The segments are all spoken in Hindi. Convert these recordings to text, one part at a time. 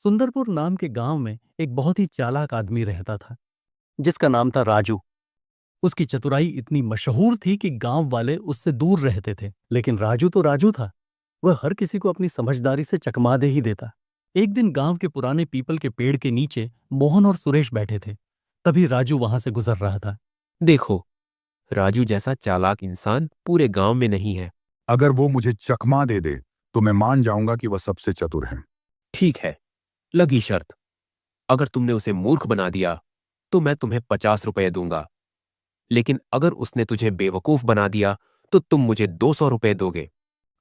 सुंदरपुर नाम के गांव में एक बहुत ही चालाक आदमी रहता था, जिसका नाम था राजू। उसकी चतुराई इतनी मशहूर थी कि गांव वाले उससे दूर रहते थे, लेकिन राजू तो राजू था। वह हर किसी को अपनी समझदारी से चकमा दे ही देता। एक दिन गांव के पुराने पीपल के पेड़ के नीचे मोहन और सुरेश बैठे थे। तभी राजू वहां से गुजर रहा था। देखो, राजू जैसा चालाक इंसान पूरे गांव में नहीं है। अगर वो मुझे चकमा दे दे तो मैं मान जाऊंगा कि वह सबसे चतुर है। ठीक है, लगी शर्त। अगर तुमने उसे मूर्ख बना दिया तो मैं तुम्हें 50 रुपए दूंगा, लेकिन अगर उसने तुझे बेवकूफ बना दिया तो तुम मुझे 200 रुपए दोगे।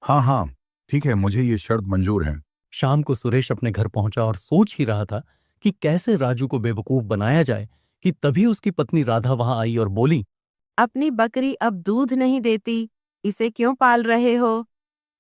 हाँ हाँ, ठीक है, मुझे ये शर्त मंजूर है। शाम को सुरेश अपने घर पहुंचा और सोच ही रहा था कि कैसे राजू को बेवकूफ बनाया जाए कि तभी उसकी पत्नी राधा वहां आई और बोली, अपनी बकरी अब दूध नहीं देती, इसे क्यों पाल रहे हो?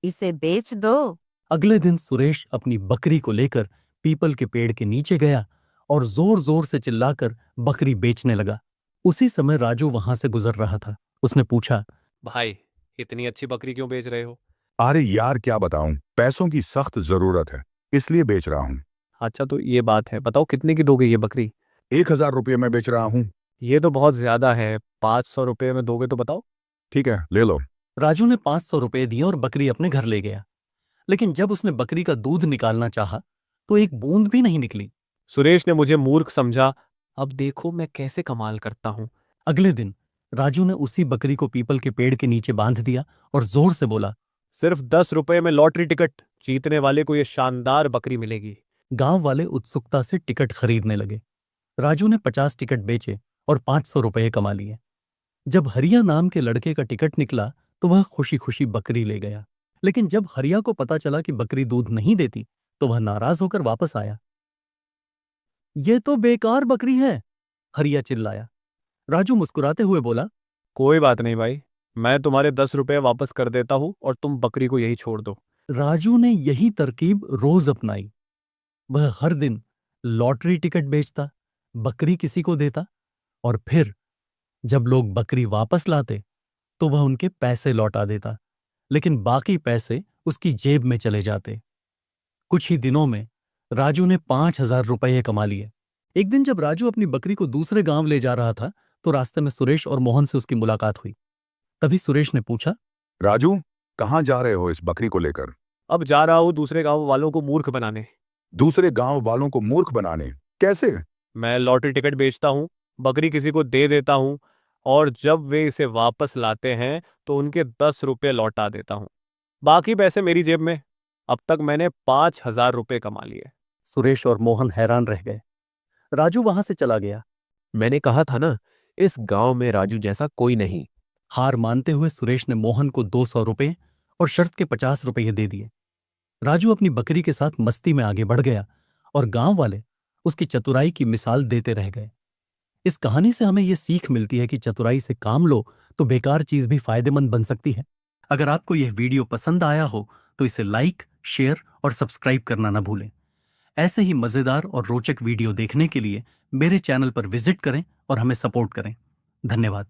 इसे बेच दो। अगले दिन सुरेश अपनी बकरी को लेकर पीपल के पेड़ के नीचे गया और जोर जोर से चिल्लाकर बकरी बेचने लगा। उसी समय राजू वहां से गुजर रहा था। उसने पूछा, भाई, इतनी अच्छी बकरी क्यों बेच रहे हो? अरे यार, क्या बताऊं, पैसों की सख्त जरूरत है, इसलिए बेच रहा हूँ। अच्छा, तो ये बात है, बताओ कितने की दोगे ये बकरी? 1000 रुपये में बेच रहा हूँ। ये तो बहुत ज्यादा है, 500 रुपये में दोगे तो बताओ। ठीक है, ले लो। राजू ने 500 रुपये दिए और बकरी अपने घर ले गया। लेकिन जब उसने बकरी का दूध निकालना चाहा तो एक बूंद भी नहीं निकली। सुरेश ने मुझे मूर्ख समझा, अब देखो मैं कैसे कमाल करता हूँ। अगले दिन राजू ने उसी बकरी को पीपल के पेड़ के नीचे बांध दिया और जोर से बोला, सिर्फ 10 रुपए में लॉटरी टिकट, जीतने वाले को ये शानदार बकरी मिलेगी। गांव वाले उत्सुकता से टिकट खरीदने लगे। राजू ने 50 टिकट बेचे और 500 रुपये कमा लिए। जब हरिया नाम के लड़के का टिकट निकला तो वह खुशी खुशी बकरी ले गया। लेकिन जब हरिया को पता चला कि बकरी दूध नहीं देती तो वह नाराज होकर वापस आया। ये तो बेकार बकरी है, हरिया चिल्लाया। राजू मुस्कुराते हुए बोला, कोई बात नहीं भाई, मैं तुम्हारे 10 रुपए वापस कर देता हूँ और तुम बकरी को यही छोड़ दो। राजू ने यही तरकीब रोज अपनाई। वह हर दिन लॉटरी टिकट बेचता, बकरी किसी को देता और फिर जब लोग बकरी वापस लाते तो वह उनके पैसे लौटा देता, लेकिन बाकी पैसे उसकी जेब में चले जाते। कुछ ही दिनों में राजू ने 5,000 रुपये कमा लिए। एक दिन जब राजू अपनी बकरी को दूसरे गांव ले जा रहा था तो रास्ते में सुरेश और मोहन से उसकी मुलाकात हुई। तभी सुरेश ने पूछा, राजू, कहाँ जा रहे हो इस बकरी को लेकर? अब जा रहा हूँ दूसरे गांव वालों को मूर्ख बनाने। दूसरे गांव वालों को मूर्ख बनाने? कैसे? मैं लॉटरी टिकट बेचता हूँ, बकरी किसी को दे देता हूँ, और जब वे इसे वापस लाते हैं तो उनके 10 रुपये लौटा देता हूँ। बाकी पैसे मेरी जेब में। अब तक मैंने 5,000 रुपये कमा लिए। सुरेश और मोहन हैरान रह गए। राजू वहां से चला गया। मैंने कहा था ना, इस गांव में राजू जैसा कोई नहीं। हार मानते हुए सुरेश ने मोहन को 200 रुपये और शर्त के 50 रुपये दे दिए। राजू अपनी बकरी के साथ मस्ती में आगे बढ़ गया और गांव वाले उसकी चतुराई की मिसाल देते रह गए। इस कहानी से हमें यह सीख मिलती है कि चतुराई से काम लो तो बेकार चीज भी फायदेमंद बन सकती है। अगर आपको यह वीडियो पसंद आया हो तो इसे लाइक, शेयर और सब्सक्राइब करना ना भूलें। ऐसे ही मजेदार और रोचक वीडियो देखने के लिए मेरे चैनल पर विजिट करें और हमें सपोर्ट करें। धन्यवाद।